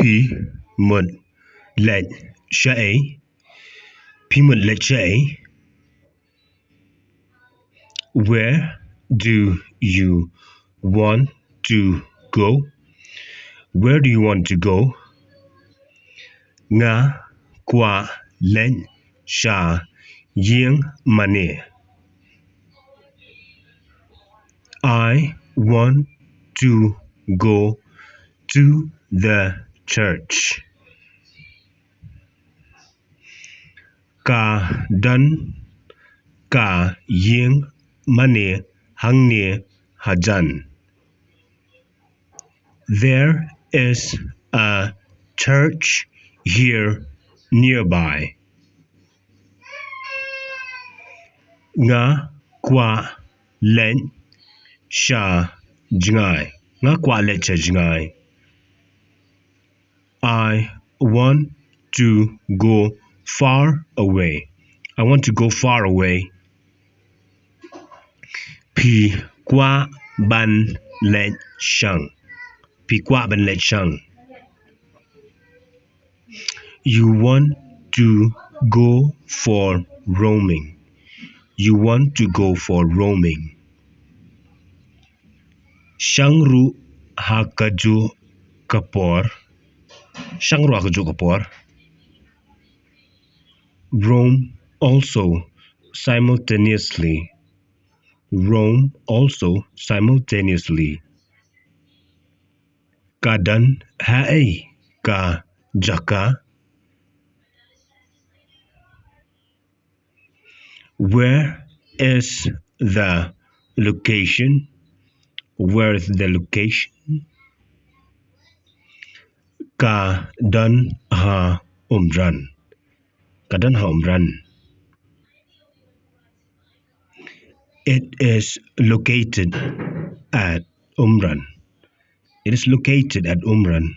P một lệch chạy. P một lệch chạy. Where do you want to go? Where do you want to go? Nga qua lệch xa giếng mane. I want to go to the church. Ka dan ka giếng mane hang ne hajan. There is a church here nearby. Nga qua lệch xa jngai. Nga qua lệch xa jngai. I want to go far away. I want to go far away. Pi qua ban lệch sang. Pi qua ban lệch sang. You want to go for roaming. You want to go for roaming. Shang-roam hakaju kapor. Shang-roam hakaju kapor. Roam also simultaneously. Roam also simultaneously. Kadan haei ka jaka. Where is the location? Where is the location? Kadan ha umran. Kadan ha umran. It is located at Umran. It is located at Umran.